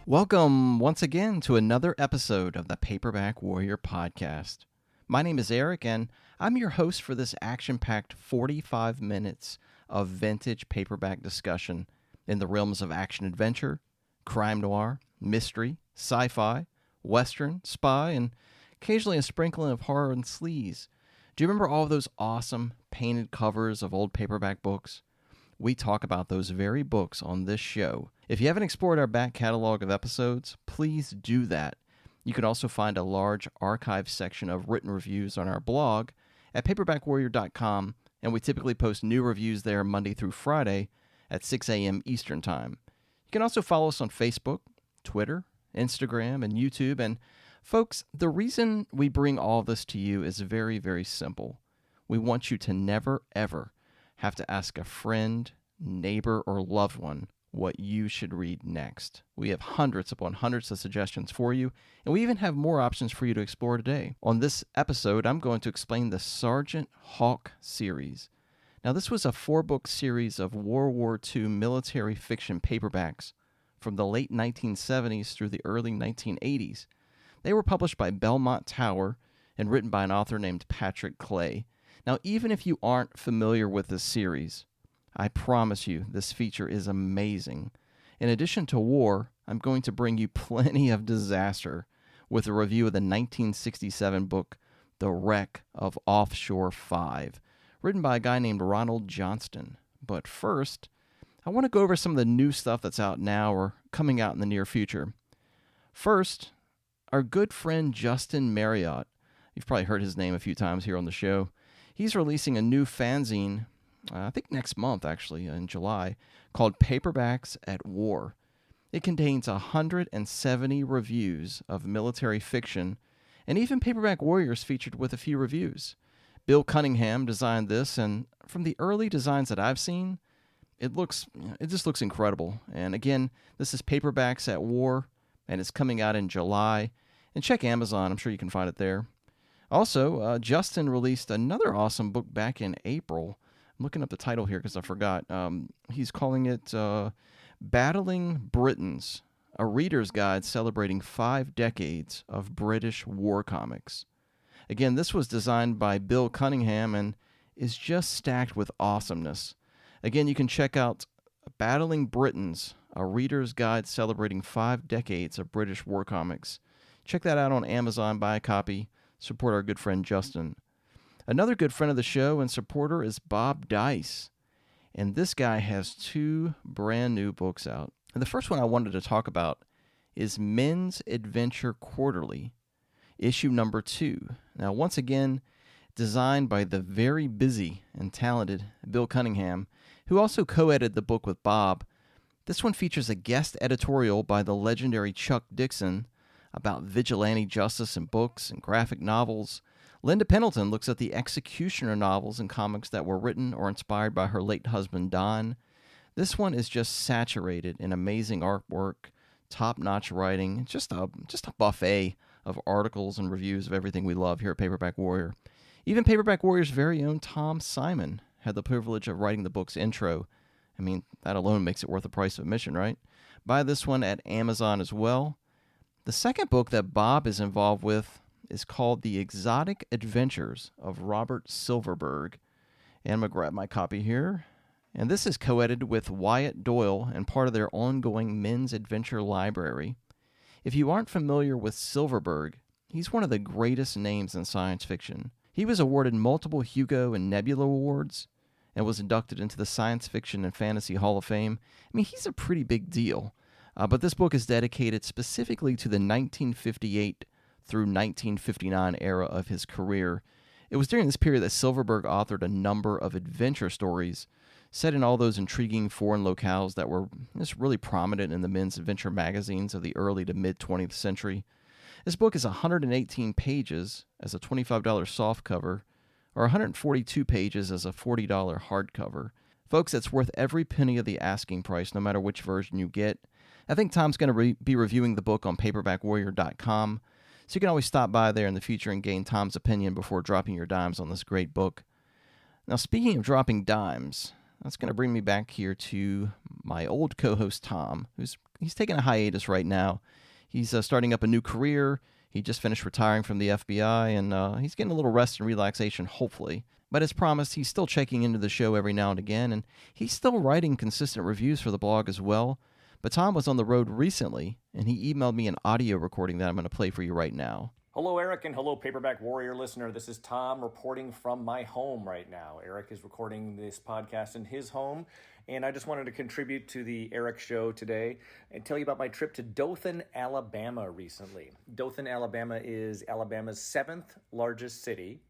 Welcome once again to another episode of the Paperback Warrior podcast. My name is Eric, and I'm your host for this action-packed 45 minutes of vintage paperback discussion in the realms of action-adventure, crime noir, mystery, sci-fi, western, spy, and occasionally a sprinkling of horror and sleaze. Do you remember all of those awesome painted covers of old paperback books? We talk about those very books on this show. If you haven't explored our back catalog of episodes, please do that. You can also find a large archive section of written reviews on our blog at paperbackwarrior.com, and we typically post new reviews there Monday through Friday at 6 a.m. Eastern Time. You can also follow us on Facebook, Twitter, Instagram, and YouTube. And folks, the reason we bring all this to you is very, very simple. We want you to never, ever have to ask a friend, neighbor, or loved one what you should read next. We have hundreds upon hundreds of suggestions for you, and we even have more options for you to explore today. On this episode, I'm going to explain the Sergeant Hawk series. Now, this was a 4-book series of World War II military fiction paperbacks from the late 1970s through the early 1980s. They were published by Belmont Tower and written by an author named Patrick Clay. Now, even if you aren't familiar with this series, I promise you this feature is amazing. In addition to war, I'm going to bring you plenty of disaster with a review of the 1967 book, The Wreck of Offshore 5, written by a guy named Ronald Johnston. But first, I want to go over some of the new stuff that's out now or coming out in the near future. First, our good friend Justin Marriott. You've probably heard his name a few times here on the show. He's releasing a new fanzine, I think next month actually, in July, called Paperbacks at War. It contains 170 reviews of military fiction, and even Paperback Warriors featured with a few reviews. Bill Cunningham designed this, and from the early designs that I've seen, it just looks incredible. And again, this is Paperbacks at War, and it's coming out in July. And check Amazon, I'm sure you can find it there. Also, Justin released another awesome book back in April. I'm looking up the title here because I forgot. He's calling it Battling Britons, a reader's guide celebrating 5 decades of British war comics. Again, this was designed by Bill Cunningham and is just stacked with awesomeness. Again, you can check out Battling Britons, a reader's guide celebrating 5 decades of British war comics. Check that out on Amazon, buy a copy. Support our good friend Justin. Another good friend of the show and supporter is Bob Dice, and this guy has 2 brand new books out. And the first one I wanted to talk about is Men's Adventure Quarterly, issue number 2. Now, once again, designed by the very busy and talented Bill Cunningham, who also co-edited the book with Bob. This one features a guest editorial by the legendary Chuck Dixon about vigilante justice in books and graphic novels. Linda Pendleton looks at the executioner novels and comics that were written or inspired by her late husband, Don. This one is just saturated in amazing artwork, top-notch writing, just a buffet of articles and reviews of everything we love here at Paperback Warrior. Even Paperback Warrior's very own Tom Simon had the privilege of writing the book's intro. I mean, that alone makes it worth the price of admission, right? Buy this one at Amazon as well. The second book that Bob is involved with is called The Exotic Adventures of Robert Silverberg. And I'm going to grab my copy here. And this is co-edited with Wyatt Doyle and part of their ongoing Men's Adventure Library. If you aren't familiar with Silverberg, he's one of the greatest names in science fiction. He was awarded multiple Hugo and Nebula Awards and was inducted into the Science Fiction and Fantasy Hall of Fame. I mean, he's a pretty big deal. But this book is dedicated specifically to the 1958 through 1959 era of his career. It was during this period that Silverberg authored a number of adventure stories set in all those intriguing foreign locales that were just really prominent in the men's adventure magazines of the early to mid-20th century. This book is 118 pages as a $25 softcover, or 142 pages as a $40 hardcover. Folks, it's worth every penny of the asking price, no matter which version you get. I think Tom's going to be reviewing the book on paperbackwarrior.com, so you can always stop by there in the future and gain Tom's opinion before dropping your dimes on this great book. Now, speaking of dropping dimes, That's going to bring me back here to my old co-host Tom, he's taking a hiatus right now. He's starting up a new career. He just finished retiring from the FBI, and he's getting a little rest and relaxation, hopefully. But as promised, he's still checking into the show every now and again, and he's still writing consistent reviews for the blog as well. But Tom was on the road recently, and he emailed me an audio recording that I'm going to play for you right now. Hello, Eric, and hello, Paperback Warrior listener. This is Tom reporting from my home right now. Eric is recording this podcast in his home, and I just wanted to contribute to the Eric Show today and tell you about my trip to Dothan, Alabama recently. Dothan, Alabama is Alabama's 7th largest city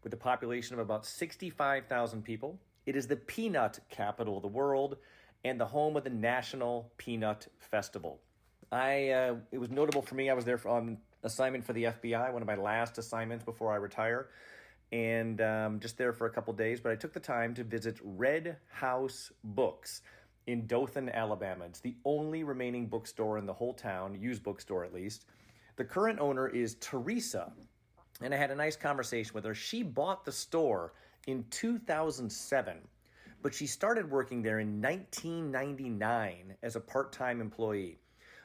with a population of about 65,000 people. It is the peanut capital of the world and the home of the National Peanut Festival. It was notable for me. I was there on assignment for the FBI, one of my last assignments before I retire, and just there for a couple days. But I took the time to visit Red House Books in Dothan, Alabama. It's the only remaining bookstore in the whole town, used bookstore at least. The current owner is Teresa, and I had a nice conversation with her. She bought the store in 2007, but she started working there in 1999 as a part-time employee.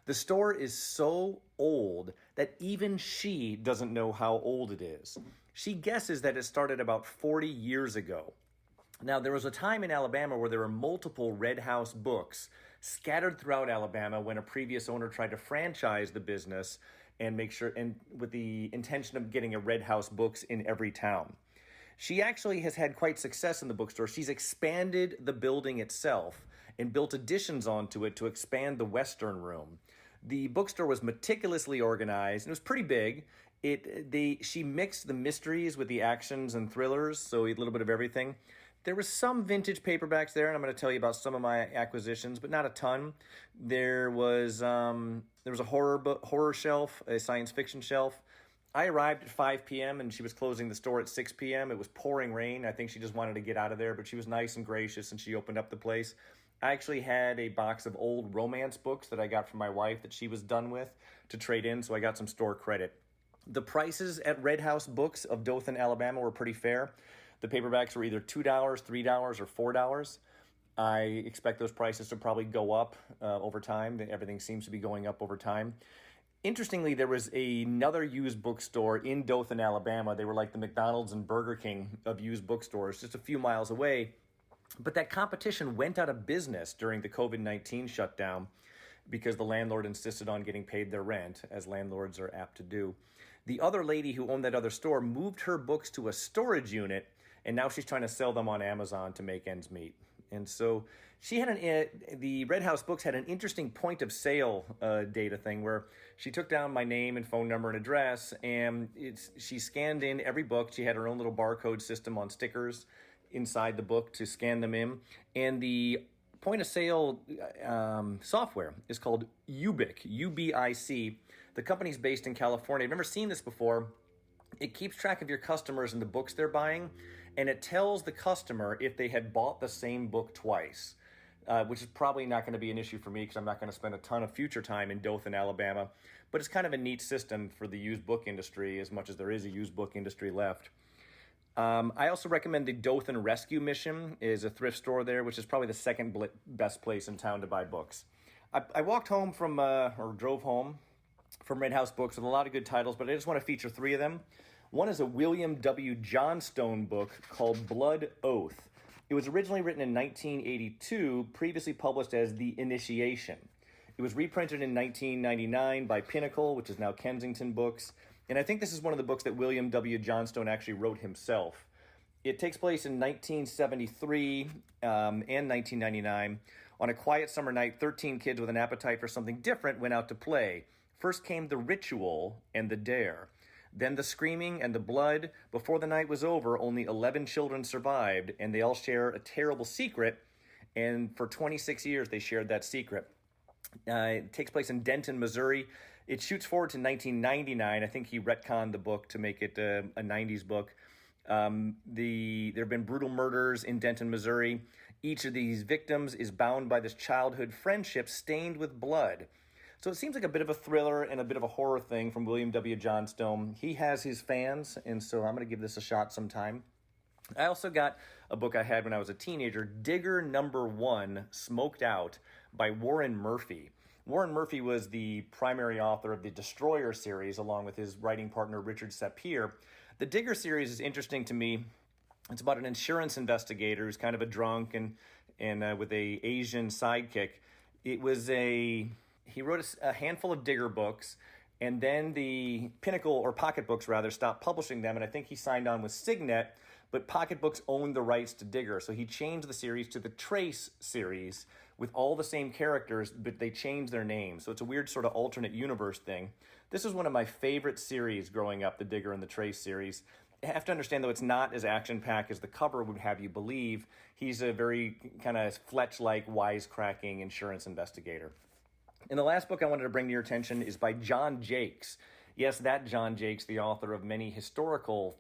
The store is so old that even she doesn't know how old it is. She guesses that it started about 40 years ago. Now, there was a time in Alabama where there were multiple Red House Books scattered throughout Alabama when a previous owner tried to franchise the business and with the intention of getting a Red House Books in every town. She actually has had quite success in the bookstore. She's expanded the building itself and built additions onto it to expand the Western Room. The bookstore was meticulously organized. It was pretty big. She mixed the mysteries with the actions and thrillers, so a little bit of everything. There was some vintage paperbacks there, and I'm going to tell you about some of my acquisitions, but not a ton. There was a horror shelf, a science fiction shelf. I arrived at 5 p.m. and she was closing the store at 6 p.m. It was pouring rain. I think she just wanted to get out of there, but she was nice and gracious, and she opened up the place. I actually had a box of old romance books that I got from my wife that she was done with to trade in, so I got some store credit. The prices at Red House Books of Dothan, Alabama were pretty fair. The paperbacks were either $2, $3, or $4. I expect those prices to probably go up over time. Everything seems to be going up over time. Interestingly, there was another used bookstore in Dothan, Alabama. They were like the McDonald's and Burger King of used bookstores, just a few miles away. But that competition went out of business during the COVID-19 shutdown because the landlord insisted on getting paid their rent, as landlords are apt to do. The other lady who owned that other store moved her books to a storage unit, and now she's trying to sell them on Amazon to make ends meet. And so the Red House Books had an interesting point of sale data thing where she took down my name and phone number and address, and she scanned in every book. She had her own little barcode system on stickers inside the book to scan them in. And the point of sale software is called Ubic, UBIC. The company's based in California. I've never seen this before. It keeps track of your customers and the books they're buying, and it tells the customer if they had bought the same book twice, which is probably not going to be an issue for me because I'm not going to spend a ton of future time in Dothan, Alabama. But it's kind of a neat system for the used book industry, as much as there is a used book industry left. I also recommend the Dothan Rescue Mission is a thrift store there, which is probably the second best place in town to buy books. I walked home drove home from Red House Books with a lot of good titles, but I just want to feature 3 of them. One is a William W. Johnstone book called Blood Oath. It was originally written in 1982, previously published as The Initiation. It was reprinted in 1999 by Pinnacle, which is now Kensington Books. And I think this is one of the books that William W. Johnstone actually wrote himself. It takes place in 1973 and 1999. On a quiet summer night, 13 kids with an appetite for something different went out to play. First came the ritual and the dare. Then the screaming and the blood. Before the night was over, only 11 children survived, and they all share a terrible secret. And for 26 years, they shared that secret. It takes place in Denton, Missouri. It shoots forward to 1999. I think he retconned the book to make it a 90s book. There have been brutal murders in Denton, Missouri. Each of these victims is bound by this childhood friendship stained with blood. So it seems like a bit of a thriller and a bit of a horror thing from William W. Johnstone. He has his fans, and so I'm going to give this a shot sometime. I also got a book I had when I was a teenager, Digger #1, Smoked Out by Warren Murphy. Warren Murphy was the primary author of the Destroyer series, along with his writing partner, Richard Sapir. The Digger series is interesting to me. It's about an insurance investigator who's kind of a drunk and with a Asian sidekick. He wrote a handful of Digger books, and then the Pinnacle, or Pocket Books rather, stopped publishing them, and I think he signed on with Signet, but Pocket Books owned the rights to Digger, so he changed the series to the Trace series with all the same characters, but they changed their names. So it's a weird sort of alternate universe thing. This was one of my favorite series growing up, the Digger and the Trace series. You have to understand, though, it's not as action-packed as the cover would have you believe. He's a very kind of Fletch-like, wisecracking insurance investigator. And the last book I wanted to bring to your attention is by John Jakes. Yes, that John Jakes, the author of many historical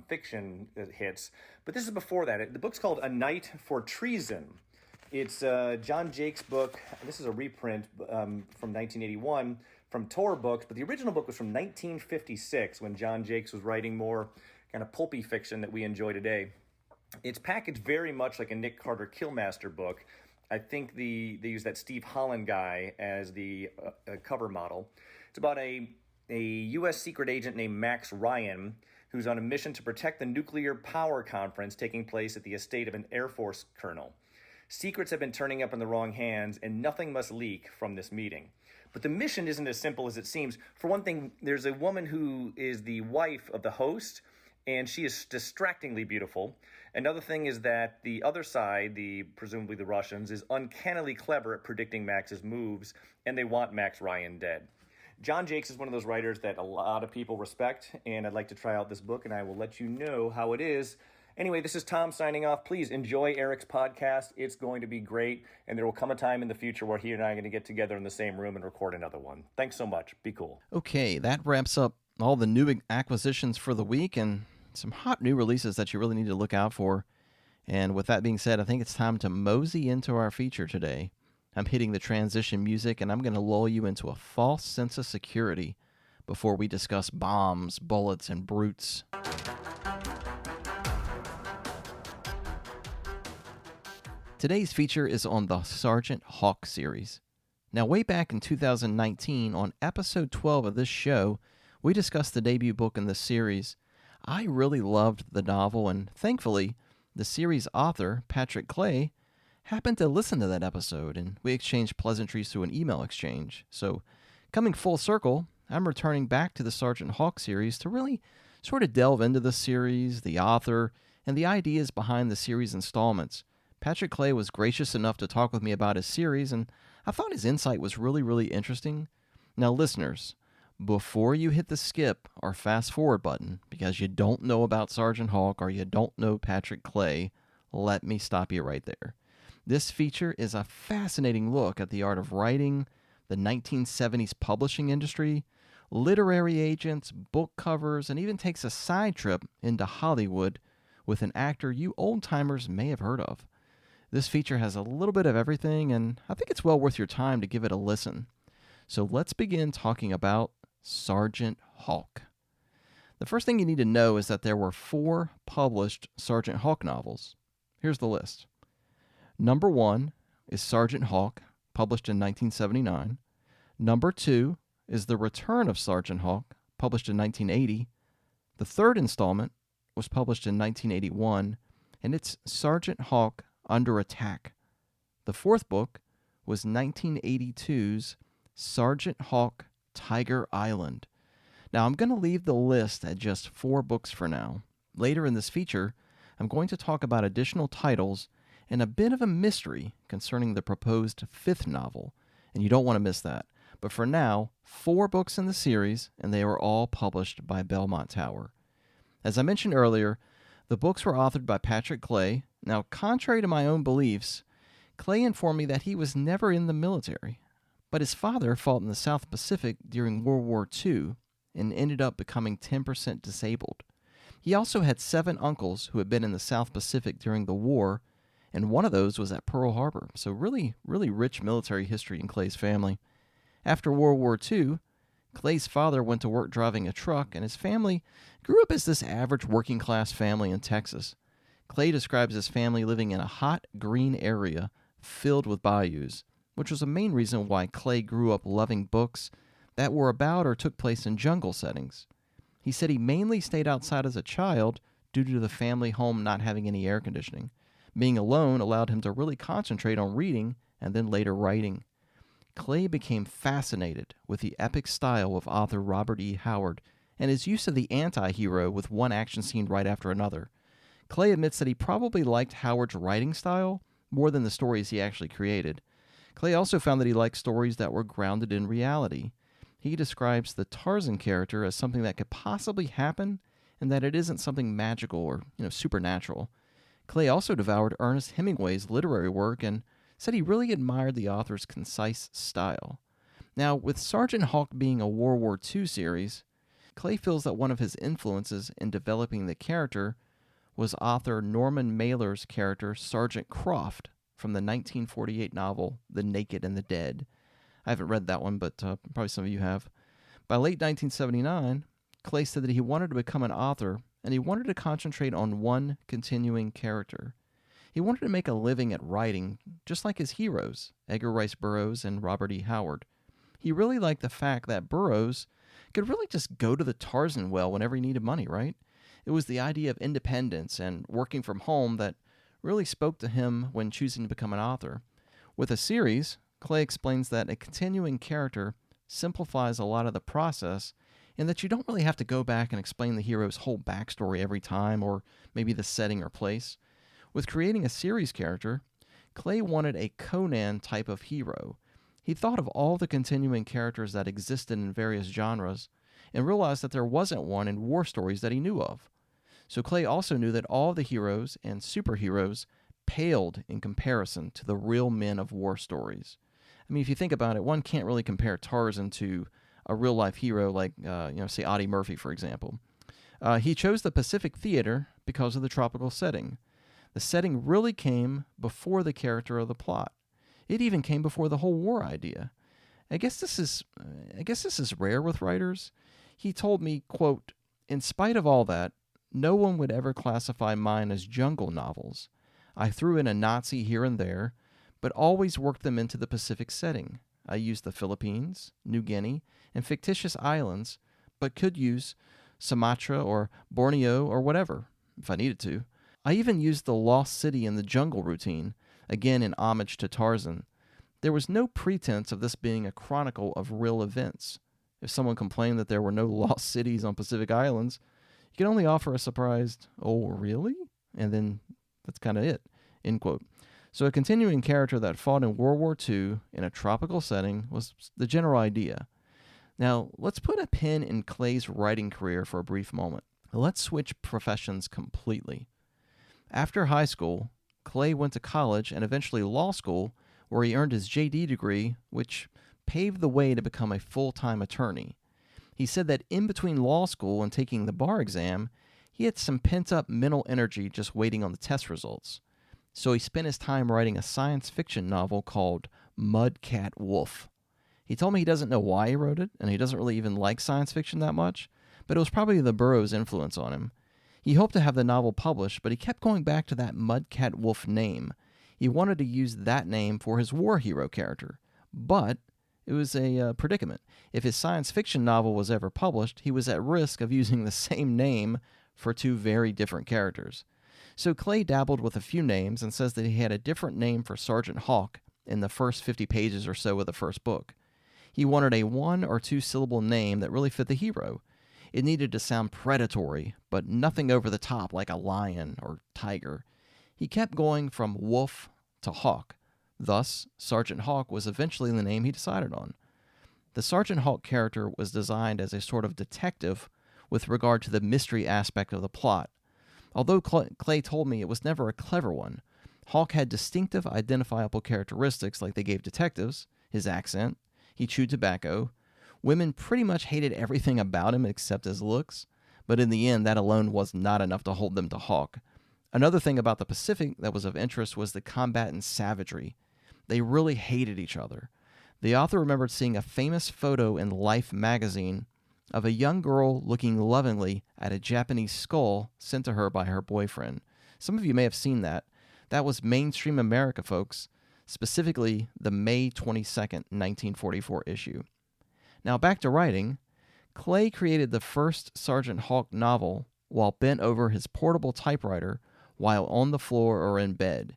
fiction hits. But this is before that. The book's called A Night for Treason. It's John Jakes' book. This is a reprint from 1981 from Tor Books, but the original book was from 1956 when John Jakes was writing more kind of pulpy fiction that we enjoy today. It's packaged very much like a Nick Carter Killmaster book. I think they use that Steve Holland guy as the cover model. It's about a U.S. secret agent named Max Ryan who's on a mission to protect the nuclear power conference taking place at the estate of an Air Force colonel. Secrets have been turning up in the wrong hands, and nothing must leak from this meeting. But the mission isn't as simple as it seems. For one thing, there's a woman who is the wife of the host, and she is distractingly beautiful. Another thing is that the other side, presumably the Russians, is uncannily clever at predicting Max's moves, and they want Max Ryan dead. John Jakes is one of those writers that a lot of people respect, and I'd like to try out this book, and I will let you know how it is. Anyway, this is Tom signing off. Please enjoy Eric's podcast. It's going to be great, and there will come a time in the future where he and I are going to get together in the same room and record another one. Thanks so much. Be cool. Okay, that wraps up all the new acquisitions for the week and some hot new releases that you really need to look out for. And with that being said, I think it's time to mosey into our feature today. I'm hitting the transition music, and I'm going to lull you into a false sense of security before we discuss bombs, bullets, and brutes. Today's feature is on the Sergeant Hawk series. Now, way back in 2019, on episode 12 of this show, we discussed the debut book in the series. I really loved the novel, and thankfully, the series author, Patrick Clay, happened to listen to that episode, and we exchanged pleasantries through an email exchange. So, coming full circle, I'm returning back to the Sergeant Hawk series to really sort of delve into the series, the author, and the ideas behind the series installments. Patrick Clay was gracious enough to talk with me about his series, and I thought his insight was really, really interesting. Now, listeners, before you hit the skip or fast forward button because you don't know about Sergeant Hawk or you don't know Patrick Clay, let me stop you right there. This feature is a fascinating look at the art of writing, the 1970s publishing industry, literary agents, book covers, and even takes a side trip into Hollywood with an actor you old-timers may have heard of. This feature has a little bit of everything, and I think it's well worth your time to give it a listen. So let's begin talking about Sergeant Hawk. The first thing you need to know is that there were 4 published Sergeant Hawk novels. Here's the list. Number 1 is Sergeant Hawk, published in 1979. Number 2 is The Return of Sergeant Hawk, published in 1980. The third installment was published in 1981, and it's Sergeant Hawk Under Attack. The fourth book was 1982's Sergeant Hawk Tiger Island. Now, I'm going to leave the list at just 4 books for now. Later in this feature, I'm going to talk about additional titles and a bit of a mystery concerning the proposed 5th novel, and you don't want to miss that. But for now, 4 books in the series, and they were all published by Belmont Tower. As I mentioned earlier, the books were authored by Patrick Clay. Now, contrary to my own beliefs, Clay informed me that he was never in the military, but his father fought in the South Pacific during World War II and ended up becoming 10% disabled. He also had 7 uncles who had been in the South Pacific during the war, and one of those was at Pearl Harbor, so really, really rich military history in Clay's family. After World War II, Clay's father went to work driving a truck, and his family grew up as this average working-class family in Texas. Clay describes his family living in a hot, green area filled with bayous, which was a main reason why Clay grew up loving books that were about or took place in jungle settings. He said he mainly stayed outside as a child due to the family home not having any air conditioning. Being alone allowed him to really concentrate on reading and then later writing. Clay became fascinated with the epic style of author Robert E. Howard and his use of the anti-hero with one action scene right after another. Clay admits that he probably liked Howard's writing style more than the stories he actually created. Clay also found that he liked stories that were grounded in reality. He describes the Tarzan character as something that could possibly happen and that it isn't something magical or, supernatural. Clay also devoured Ernest Hemingway's literary work and said he really admired the author's concise style. Now, with Sergeant Hawk being a World War II series, Clay feels that one of his influences in developing the character was author Norman Mailer's character Sergeant Croft from the 1948 novel The Naked and the Dead. I haven't read that one, but probably some of you have. By late 1979, Clay said that he wanted to become an author and he wanted to concentrate on one continuing character. He wanted to make a living at writing, just like his heroes, Edgar Rice Burroughs and Robert E. Howard. He really liked the fact that Burroughs could really just go to the Tarzan well whenever he needed money, right? It was the idea of independence and working from home that really spoke to him when choosing to become an author. With a series, Clay explains that a continuing character simplifies a lot of the process in that you don't really have to go back and explain the hero's whole backstory every time or maybe the setting or place. With creating a series character, Clay wanted a Conan type of hero. He thought of all the continuing characters that existed in various genres and realized that there wasn't one in war stories that he knew of. So Clay also knew that all the heroes and superheroes paled in comparison to the real men of war stories. I mean, if you think about it, one can't really compare Tarzan to a real-life hero like, say, Audie Murphy, for example. He chose the Pacific Theater because of the tropical setting. The setting really came before the character of the plot. It even came before the whole war idea. I guess this is rare with writers. He told me, quote, "In spite of all that, no one would ever classify mine as jungle novels. I threw in a Nazi here and there, but always worked them into the Pacific setting. I used the Philippines, New Guinea, and fictitious islands, but could use Sumatra or Borneo or whatever, if I needed to. I even used the lost city in the jungle routine, again in homage to Tarzan. There was no pretense of this being a chronicle of real events. If someone complained that there were no lost cities on Pacific Islands, you can only offer a surprised, 'Oh, really?' And then that's kind of it," end quote. So a continuing character that fought in World War II in a tropical setting was the general idea. Now, let's put a pin in Clay's writing career for a brief moment. Let's switch professions completely. After high school, Clay went to college and eventually law school, where he earned his JD degree, which paved the way to become a full-time attorney. He said that in between law school and taking the bar exam, he had some pent-up mental energy just waiting on the test results. So he spent his time writing a science fiction novel called Mudcat Wolf. He told me he doesn't know why he wrote it, and he doesn't really even like science fiction that much, but it was probably the Burroughs influence on him. He hoped to have the novel published, but he kept going back to that Mudcat Wolf name. He wanted to use that name for his war hero character, but it was a predicament. If his science fiction novel was ever published, he was at risk of using the same name for two very different characters. So Clay dabbled with a few names and says that he had a different name for Sergeant Hawk in the first 50 pages or so of the first book. He wanted a 1 or 2 syllable name that really fit the hero. It needed to sound predatory, but nothing over the top like a lion or tiger. He kept going from wolf to hawk. Thus, Sergeant Hawk was eventually the name he decided on. The Sergeant Hawk character was designed as a sort of detective with regard to the mystery aspect of the plot. Although Clay told me it was never a clever one, Hawk had distinctive identifiable characteristics like they gave detectives: his accent, he chewed tobacco. Women pretty much hated everything about him except his looks, but in the end that alone was not enough to hold them to Hawk. Another thing about the Pacific that was of interest was the combatant savagery. They really hated each other. The author remembered seeing a famous photo in Life magazine of a young girl looking lovingly at a Japanese skull sent to her by her boyfriend. Some of you may have seen that. That was mainstream America, folks, specifically the May 22nd, 1944 issue. Now back to writing. Clay created the first Sergeant Hawk novel while bent over his portable typewriter while on the floor or in bed.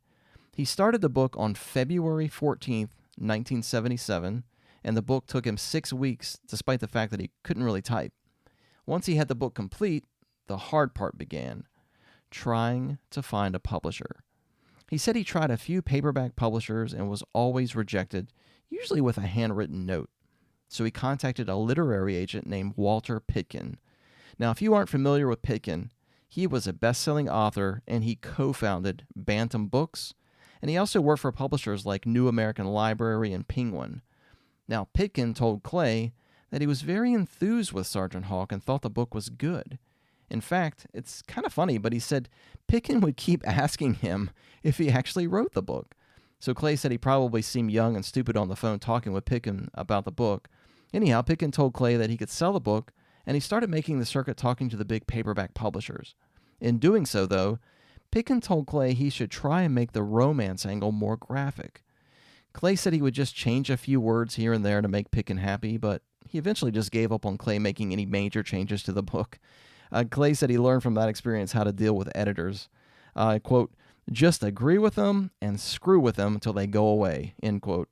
He started the book on February 14th, 1977, and the book took him 6 weeks despite the fact that he couldn't really type. Once he had the book complete, the hard part began, trying to find a publisher. He said he tried a few paperback publishers and was always rejected, usually with a handwritten note. So he contacted a literary agent named Walter Pitkin. Now, if you aren't familiar with Pitkin, he was a best-selling author and he co-founded Bantam Books, and he also worked for publishers like New American Library and Penguin. Now, Pitkin told Clay that he was very enthused with Sergeant Hawk and thought the book was good. In fact, it's kind of funny, but he said Pitkin would keep asking him if he actually wrote the book. So Clay said he probably seemed young and stupid on the phone talking with Pitkin about the book. Anyhow, Pitkin told Clay that he could sell the book, and he started making the circuit talking to the big paperback publishers. In doing so, though, Pitkin told Clay he should try and make the romance angle more graphic. Clay said he would just change a few words here and there to make Pitkin happy, but he eventually just gave up on Clay making any major changes to the book. Clay said he learned from that experience how to deal with editors. Quote, just agree with them and screw with them until they go away, end quote.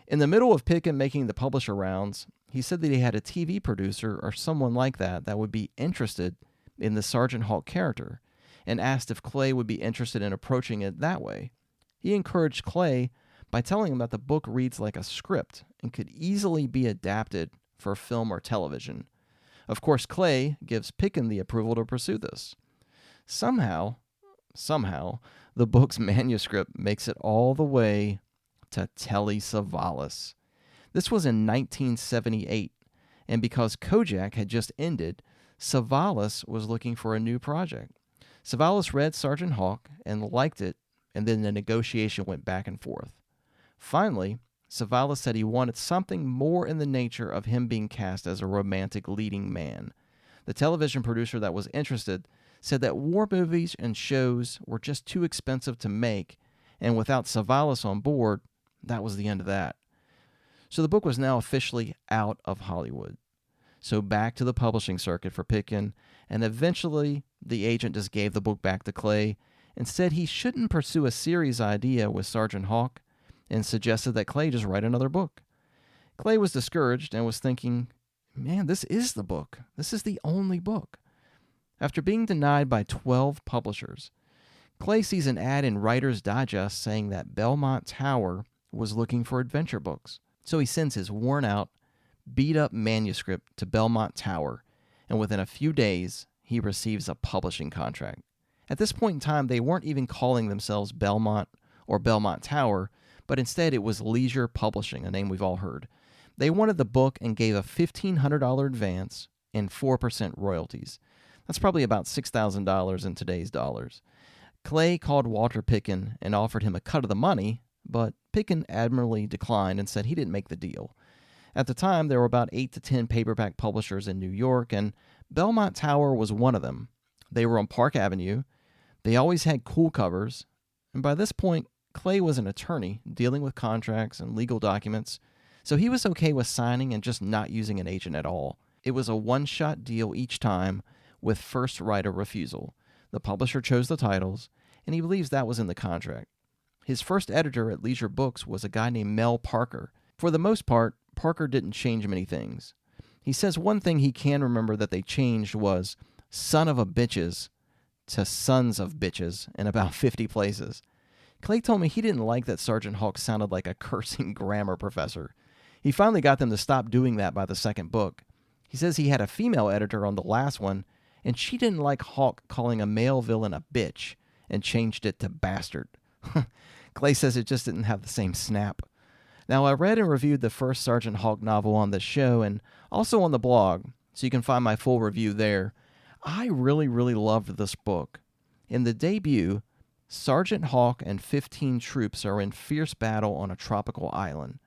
In the middle of Pitkin making the publisher rounds, he said that he had a TV producer or someone like that would be interested in the Sergeant Hawk character and asked if Clay would be interested in approaching it that way. He encouraged Clay by telling him that the book reads like a script and could easily be adapted for film or television. Of course, Clay gives Pitkin the approval to pursue this. Somehow, the book's manuscript makes it all the way to Telly Savalas. This was in 1978, and because Kojak had just ended, Savalas was looking for a new project. Savalas read Sergeant Hawk and liked it, and then the negotiation went back and forth. Finally, Savalas said he wanted something more in the nature of him being cast as a romantic leading man. The television producer that was interested said that war movies and shows were just too expensive to make, and without Savalas on board, that was the end of that. So the book was now officially out of Hollywood. So back to the publishing circuit for Pitkin, and eventually the agent just gave the book back to Clay and said he shouldn't pursue a series idea with Sergeant Hawk and suggested that Clay just write another book. Clay was discouraged and was thinking, man, this is the book. This is the only book. After being denied by 12 publishers, Clay sees an ad in Writer's Digest saying that Belmont Tower was looking for adventure books. So he sends his worn-out, beat-up manuscript to Belmont Tower, and within a few days, he receives a publishing contract. At this point in time, they weren't even calling themselves Belmont or Belmont Tower, but instead it was Leisure Publishing, a name we've all heard. They wanted the book and gave a $1,500 advance and 4% royalties. That's probably about $6,000 in today's dollars. Clay called Walter Pitkin and offered him a cut of the money, but Pitkin admirably declined and said he didn't make the deal. At the time, there were about 8 to 10 paperback publishers in New York, and Belmont Tower was one of them. They were on Park Avenue. They always had cool covers, and by this point, Clay was an attorney dealing with contracts and legal documents, so he was okay with signing and just not using an agent at all. It was a one-shot deal each time with first right of refusal. The publisher chose the titles, and he believes that was in the contract. His first editor at Leisure Books was a guy named Mel Parker. For the most part, Parker didn't change many things. He says one thing he can remember that they changed was son of a bitches to sons of bitches in about 50 places. Clay told me he didn't like that Sergeant Hawk sounded like a cursing grammar professor. He finally got them to stop doing that by the second book. He says he had a female editor on the last one, and she didn't like Hawk calling a male villain a bitch and changed it to bastard. Clay says it just didn't have the same snap. Now, I read and reviewed the first Sergeant Hawk novel on this show and also on the blog, so you can find my full review there. I really loved this book. In the debut, Sergeant Hawk and 15 troops are in fierce battle on a tropical island.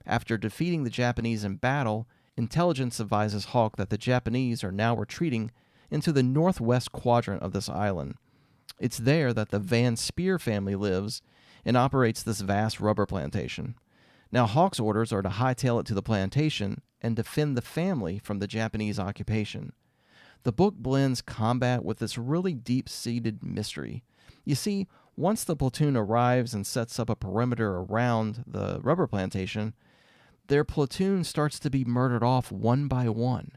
After defeating the Japanese in battle, intelligence advises Hawk that the Japanese are now retreating into the northwest quadrant of this island. It's there that the Van Speer family lives and operates this vast rubber plantation. Now, Hawk's orders are to hightail it to the plantation and defend the family from the Japanese occupation. The book blends combat with this really deep-seated mystery. You see, once the platoon arrives and sets up a perimeter around the rubber plantation, their platoon starts to be murdered off one by one.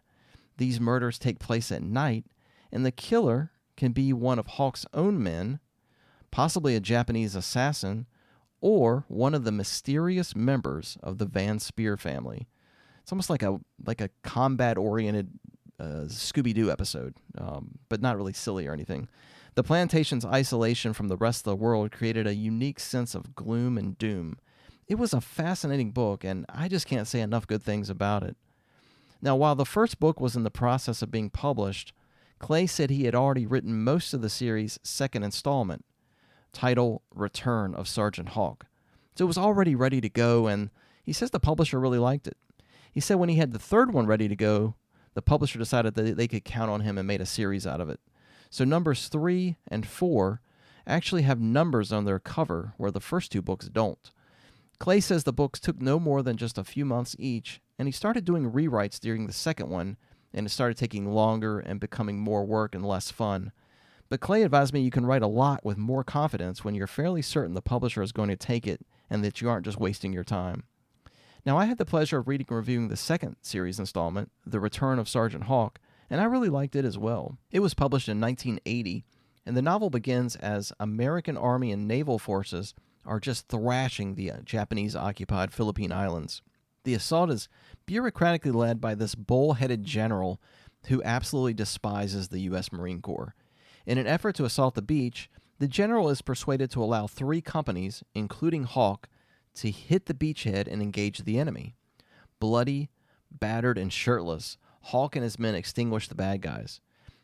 These murders take place at night, and the killer can be one of Hawk's own men, possibly a Japanese assassin, or one of the mysterious members of the Van Speer family. It's almost like a combat-oriented Scooby-Doo episode, but not really silly or anything. The plantation's isolation from the rest of the world created a unique sense of gloom and doom. It was a fascinating book, and I just can't say enough good things about it. Now, while the first book was in the process of being published, Clay said he had already written most of the series' second installment, titled Return of Sergeant Hawk. So it was already ready to go, and he says the publisher really liked it. He said when he had the third one ready to go, the publisher decided that they could count on him and made a series out of it. So numbers 3 and 4 actually have numbers on their cover where the first two books don't. Clay says the books took no more than just a few months each, and he started doing rewrites during the second one, and it started taking longer and becoming more work and less fun. But Clay advised me you can write a lot with more confidence when you're fairly certain the publisher is going to take it and that you aren't just wasting your time. Now, I had the pleasure of reading and reviewing the second series installment, The Return of Sergeant Hawk, and I really liked it as well. It was published in 1980, and the novel begins as American Army and Naval forces are just thrashing the Japanese-occupied Philippine Islands. The assault is bureaucratically led by this bull-headed general who absolutely despises the U.S. Marine Corps. In an effort to assault the beach, the general is persuaded to allow 3 companies, including Hawk, to hit the beachhead and engage the enemy. Bloody, battered, and shirtless, Hawk and his men extinguish the bad guys.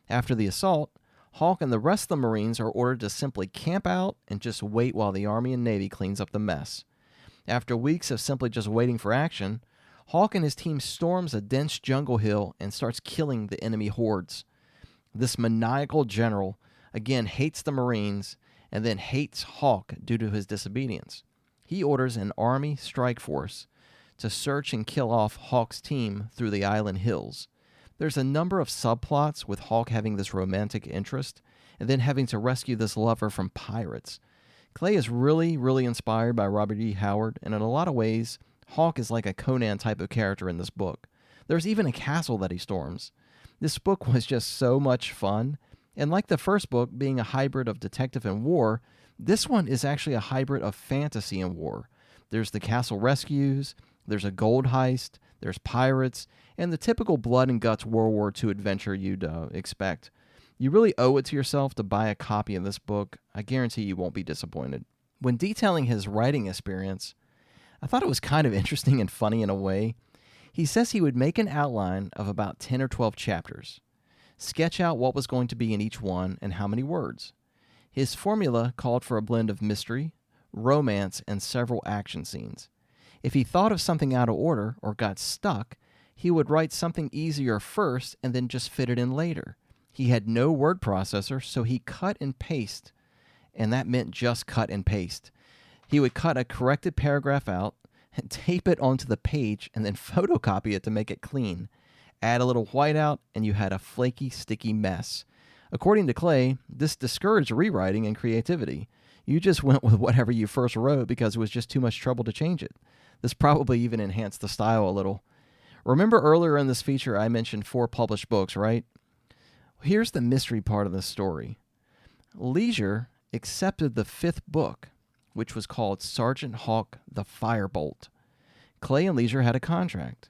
After the assault, Hawk and the rest of the Marines are ordered to simply camp out and just wait while the Army and Navy cleans up the mess. After weeks of simply just waiting for action, Hawk and his team storms a dense jungle hill and starts killing the enemy hordes. This maniacal general, again, hates the Marines and then hates Hawk due to his disobedience. He orders an Army strike force to search and kill off Hawk's team through the island hills. There's a number of subplots with Hawk having this romantic interest and then having to rescue this lover from pirates. Clay is really, really inspired by Robert E. Howard, and in a lot of ways, Hawk is like a Conan type of character in this book. There's even a castle that he storms. This book was just so much fun, and like the first book being a hybrid of detective and war, this one is actually a hybrid of fantasy and war. There's the castle rescues, there's a gold heist, there's pirates, and the typical blood and guts World War II adventure you'd expect. You really owe it to yourself to buy a copy of this book. I guarantee you won't be disappointed. When detailing his writing experience, I thought it was kind of interesting and funny in a way. He says he would make an outline of about 10 or 12 chapters, sketch out what was going to be in each one and how many words. His formula called for a blend of mystery, romance, and several action scenes. If he thought of something out of order or got stuck, he would write something easier first and then just fit it in later. He had no word processor, so he cut and paste, and that meant just cut and paste. He would cut a corrected paragraph out, and tape it onto the page, and then photocopy it to make it clean. Add a little whiteout, and you had a flaky, sticky mess. According to Clay, this discouraged rewriting and creativity. You just went with whatever you first wrote because it was just too much trouble to change it. This probably even enhanced the style a little. Remember earlier in this feature I mentioned 4 published books, right? Here's the mystery part of the story. Leisure accepted the 5th book, which was called Sergeant Hawk the Firebolt. Clay and Leisure had a contract.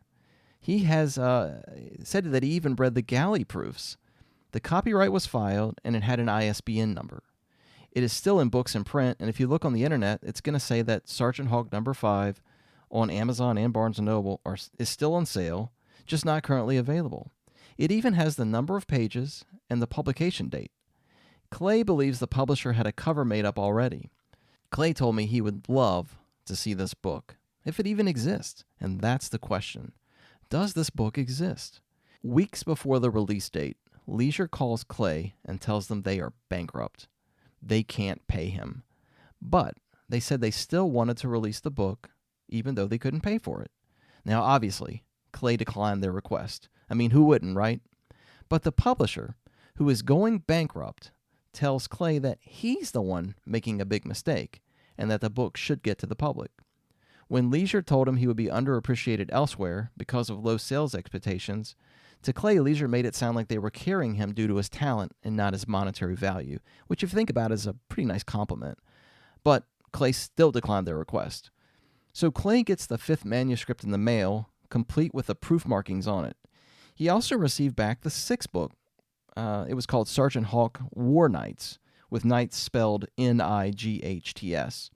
He has said that he even read the galley proofs. The copyright was filed, and it had an ISBN number. It is still in books and print, and if you look on the internet, it's going to say that Sergeant Hawk number 5 on Amazon and Barnes & Noble is still on sale, just not currently available. It even has the number of pages and the publication date. Clay believes the publisher had a cover made up already. Clay told me he would love to see this book, if it even exists, and that's the question. Does this book exist? Weeks before the release date, Leisure calls Clay and tells them they are bankrupt. they can't pay him. But they said they still wanted to release the book, even though they couldn't pay for it. Now, obviously, Clay declined their request. I mean, who wouldn't, right? But the publisher, who is going bankrupt, tells Clay that he's the one making a big mistake and that the book should get to the public. When Leisure told him he would be underappreciated elsewhere because of low sales expectations, to Clay, Leisure made it sound like they were carrying him due to his talent and not his monetary value, which if you think about it is a pretty nice compliment. But Clay still declined their request. So Clay gets the 5th manuscript in the mail, complete with the proof markings on it. He also received back the 6th book. It was called Sergeant Hawk War Nights, with Knights spelled Nights.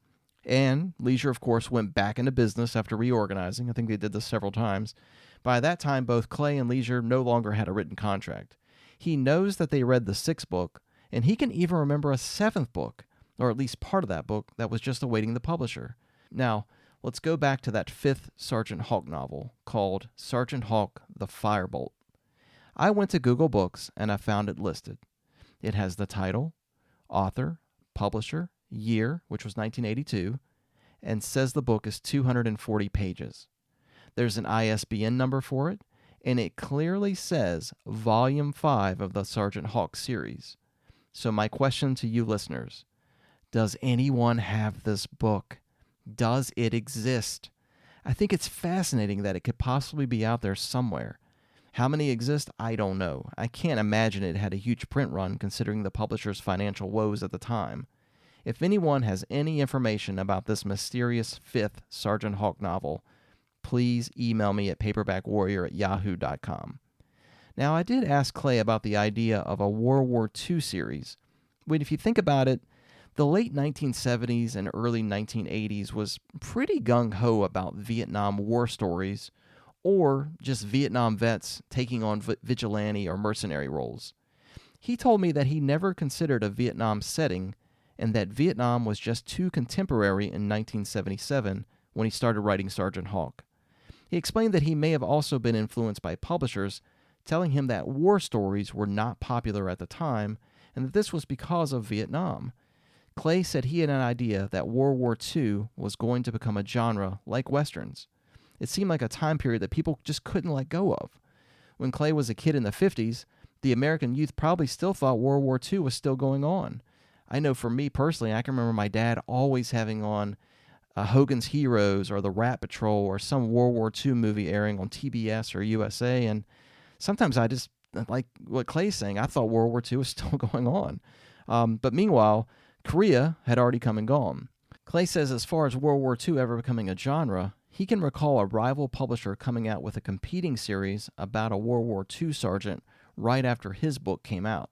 And Leisure, of course, went back into business after reorganizing. I think they did this several times. By that time, both Clay and Leisure no longer had a written contract. He knows that they read the 6th book, and he can even remember a 7th book, or at least part of that book, that was just awaiting the publisher. Now, let's go back to that 5th Sergeant Hawk novel called Sergeant Hawk the Firebolt. I went to Google Books and I found it listed. It has the title, author, publisher, year, which was 1982, and says the book is 240 pages. There's an ISBN number for it, and it clearly says Volume 5 of the Sergeant Hawk series. So my question to you listeners, does anyone have this book? Does it exist? I think it's fascinating that it could possibly be out there somewhere. How many exist? I don't know. I can't imagine it had a huge print run considering the publisher's financial woes at the time. If anyone has any information about this mysterious 5th Sergeant Hawk novel, please email me at paperbackwarrior@yahoo.com. Now, I did ask Clay about the idea of a World War II series. But if you think about it, the late 1970s and early 1980s was pretty gung-ho about Vietnam War stories, or just Vietnam vets taking on vigilante or mercenary roles. He told me that he never considered a Vietnam setting and that Vietnam was just too contemporary in 1977 when he started writing Sergeant Hawk. He explained that he may have also been influenced by publishers telling him that war stories were not popular at the time and that this was because of Vietnam. Clay said he had an idea that World War II was going to become a genre like Westerns. It seemed like a time period that people just couldn't let go of. When Clay was a kid in the 50s, the American youth probably still thought World War II was still going on. I know for me personally, I can remember my dad always having on Hogan's Heroes or The Rat Patrol or some World War II movie airing on TBS or USA, and sometimes I just, like what Clay's saying, I thought World War II was still going on. But meanwhile, Korea had already come and gone. Clay says as far as World War II ever becoming a genre, he can recall a rival publisher coming out with a competing series about a World War II sergeant right after his book came out.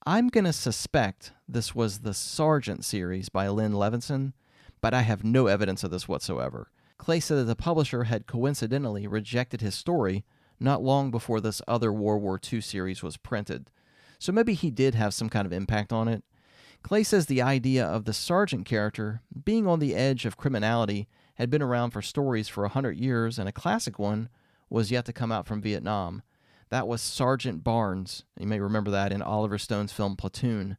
I'm going to suspect this was the Sergeant series by Lynn Levinson, but I have no evidence of this whatsoever. Clay said that the publisher had coincidentally rejected his story not long before this other World War II series was printed, so maybe he did have some kind of impact on it. Clay says the idea of the Sergeant character being on the edge of criminality had been around for stories for 100 years, and a classic one was yet to come out from Vietnam. That was Sergeant Barnes. You may remember that in Oliver Stone's film Platoon.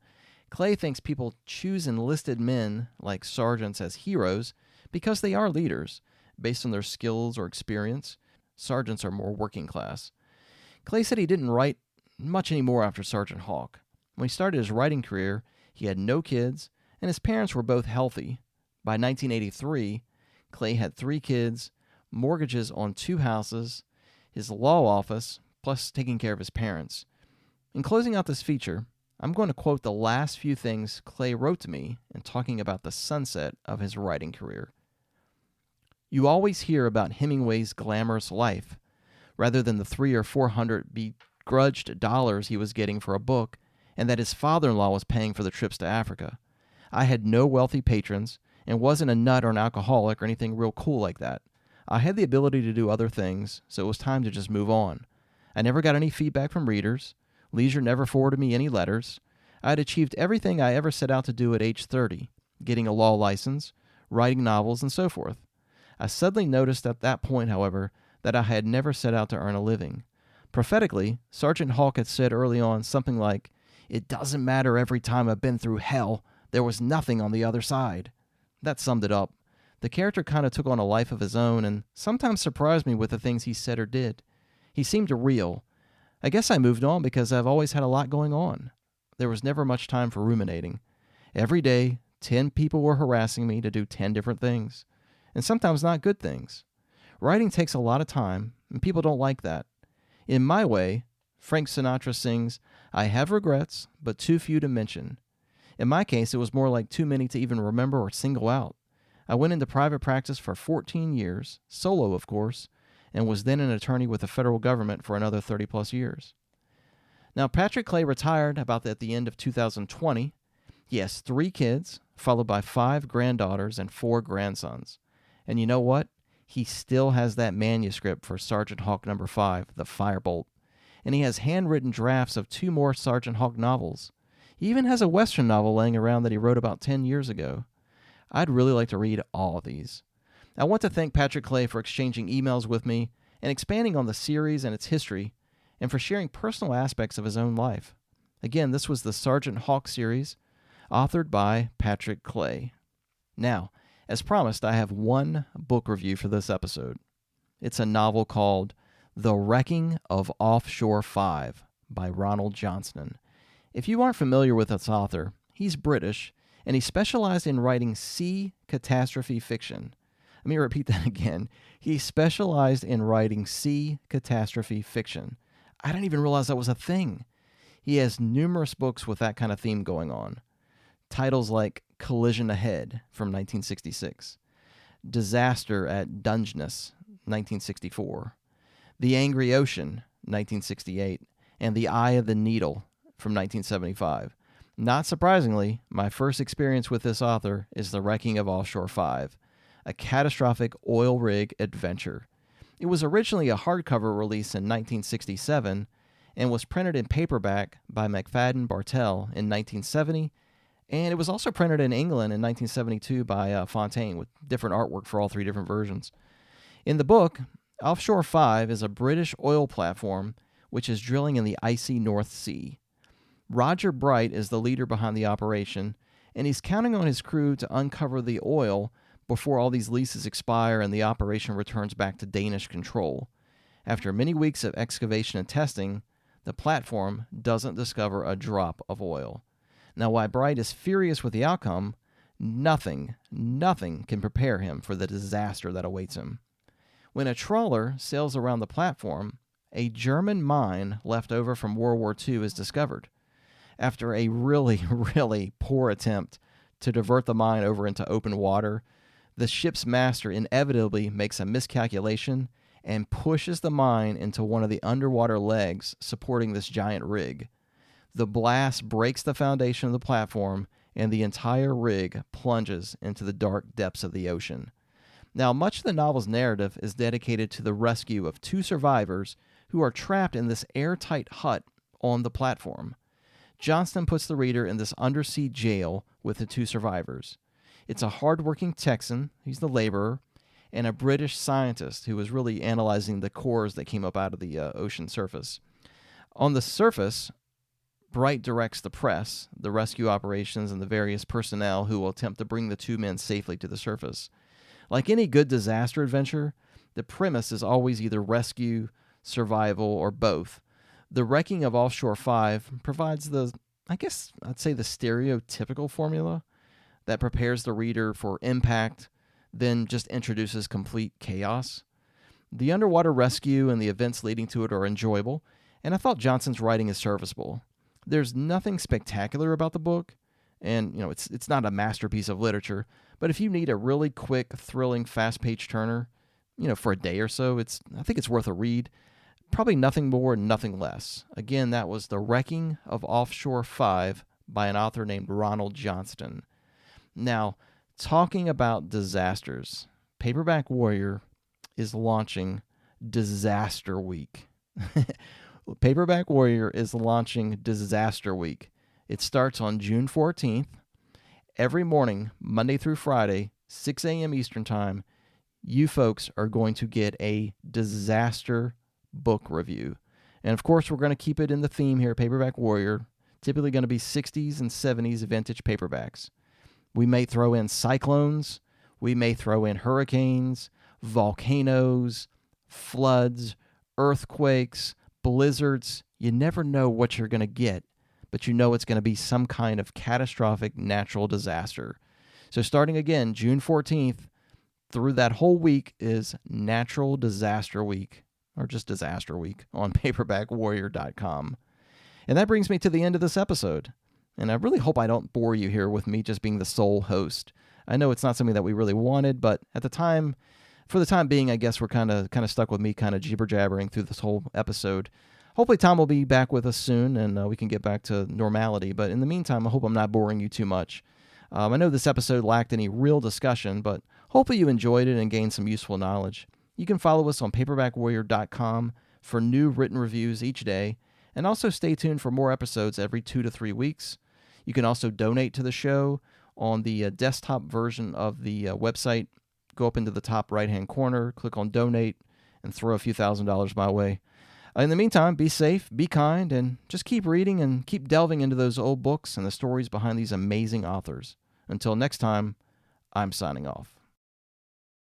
Clay thinks people choose enlisted men like sergeants as heroes because they are leaders, based on their skills or experience. Sergeants are more working class. Clay said he didn't write much anymore after Sergeant Hawk. When he started his writing career, he had no kids, and his parents were both healthy. By 1983, Clay had 3 kids, mortgages on 2 houses, his law office, plus taking care of his parents. In closing out this feature, I'm going to quote the last few things Clay wrote to me in talking about the sunset of his writing career. You always hear about Hemingway's glamorous life, rather than the $300 or $400 begrudged dollars he was getting for a book, and that his father-in-law was paying for the trips to Africa. I had no wealthy patrons, and wasn't a nut or an alcoholic or anything real cool like that. I had the ability to do other things, so it was time to just move on. I never got any feedback from readers. Leisure never forwarded me any letters. I had achieved everything I ever set out to do at age 30, getting a law license, writing novels, and so forth. I suddenly noticed at that point, however, that I had never set out to earn a living. Prophetically, Sergeant Hawk had said early on something like, "It doesn't matter every time I've been through hell, There was nothing on the other side. That summed it up. The character kind of took on a life of his own and sometimes surprised me with the things he said or did. He seemed real. I guess I moved on because I've always had a lot going on. There was never much time for ruminating. Every day, 10 people were harassing me to do 10 different things, and sometimes not good things. Writing takes a lot of time, and people don't like that. In my way, Frank Sinatra sings, "I have regrets, but too few to mention." In my case, it was more like too many to even remember or single out. I went into private practice for 14 years, solo of course, and was then an attorney with the federal government for another 30 plus years. Now, Patrick Clay retired about at the end of 2020. He has 3 kids, followed by 5 granddaughters and 4 grandsons. And you know what? He still has that manuscript for Sergeant Hawk number 5, The Firebolt. And he has handwritten drafts of 2 more Sergeant Hawk novels. He even has a Western novel laying around that he wrote about 10 years ago. I'd really like to read all of these. I want to thank Patrick Clay for exchanging emails with me and expanding on the series and its history, and for sharing personal aspects of his own life. Again, this was the Sergeant Hawk series, authored by Patrick Clay. Now, as promised, I have one book review for this episode. It's a novel called The Wrecking of Offshore 5 by Ronald Johnston. If you aren't familiar with its author, he's British, and he specialized in writing sea catastrophe fiction. Let me repeat that again. He specialized in writing sea catastrophe fiction. I didn't even realize that was a thing. He has numerous books with that kind of theme going on. Titles like Collision Ahead from 1966, Disaster at Dungeness, 1964, The Angry Ocean, 1968, and The Eye of the Needle from 1975. Not surprisingly, my first experience with this author is The Wrecking of Offshore 5, a catastrophic oil rig adventure. It was originally a hardcover release in 1967 and was printed in paperback by McFadden Bartel in 1970, and it was also printed in England in 1972 by Fontaine with different artwork for all 3 different versions. In the book, Offshore 5 is a British oil platform which is drilling in the icy North Sea. Roger Bright is the leader behind the operation, and he's counting on his crew to uncover the oil before all these leases expire and the operation returns back to Danish control. After many weeks of excavation and testing, the platform doesn't discover a drop of oil. Now, while Bright is furious with the outcome, nothing can prepare him for the disaster that awaits him. When a trawler sails around the platform, a German mine left over from World War II is discovered. After a really poor attempt to divert the mine over into open water, the ship's master inevitably makes a miscalculation and pushes the mine into one of the underwater legs supporting this giant rig. The blast breaks the foundation of the platform, and the entire rig plunges into the dark depths of the ocean. Now, much of the novel's narrative is dedicated to the rescue of 2 survivors who are trapped in this airtight hut on the platform. Johnston puts the reader in this undersea jail with the 2 survivors. It's a hardworking Texan, he's the laborer, and a British scientist who was really analyzing the cores that came up out of the ocean surface. On the surface, Bright directs the press, the rescue operations, and the various personnel who will attempt to bring the 2 men safely to the surface. Like any good disaster adventure, the premise is always either rescue, survival, or both. The Wrecking of Offshore 5 provides the stereotypical formula that prepares the reader for impact, then just introduces complete chaos. The underwater rescue and the events leading to it are enjoyable, and I thought Johnston's writing is serviceable. There's nothing spectacular about the book, and it's not a masterpiece of literature, but if you need a really quick, thrilling, fast-page turner, for a day or so, I think it's worth a read. Probably nothing more and nothing less. Again, that was The Wrecking of Offshore 5 by an author named Ronald Johnston. Now, talking about disasters, Paperback Warrior is launching Disaster Week. Paperback Warrior is launching Disaster Week. It starts on June 14th. Every morning, Monday through Friday, 6 a.m. Eastern Time, you folks are going to get a disaster book review. And of course, we're going to keep it in the theme here, Paperback Warrior. Typically going to be 60s and 70s vintage paperbacks. We may throw in cyclones. We may throw in hurricanes, volcanoes, floods, earthquakes, blizzards. You never know what you're going to get, but you know it's going to be some kind of catastrophic natural disaster. So starting again, June 14th, through that whole week is Natural Disaster Week, or just Disaster Week on paperbackwarrior.com. And that brings me to the end of this episode. And I really hope I don't bore you here with me just being the sole host. I know it's not something that we really wanted, but at the time, for the time being, I guess we're kind of stuck with me kind of jibber-jabbering through this whole episode. Hopefully Tom will be back with us soon, and we can get back to normality. But in the meantime, I hope I'm not boring you too much. I know this episode lacked any real discussion, but hopefully you enjoyed it and gained some useful knowledge. You can follow us on paperbackwarrior.com for new written reviews each day, and also stay tuned for more episodes every 2 to 3 weeks. You can also donate to the show on the desktop version of the website. Go up into the top right-hand corner, click on Donate, and throw a few $1,000s my way. In the meantime, be safe, be kind, and just keep reading and keep delving into those old books and the stories behind these amazing authors. Until next time, I'm signing off.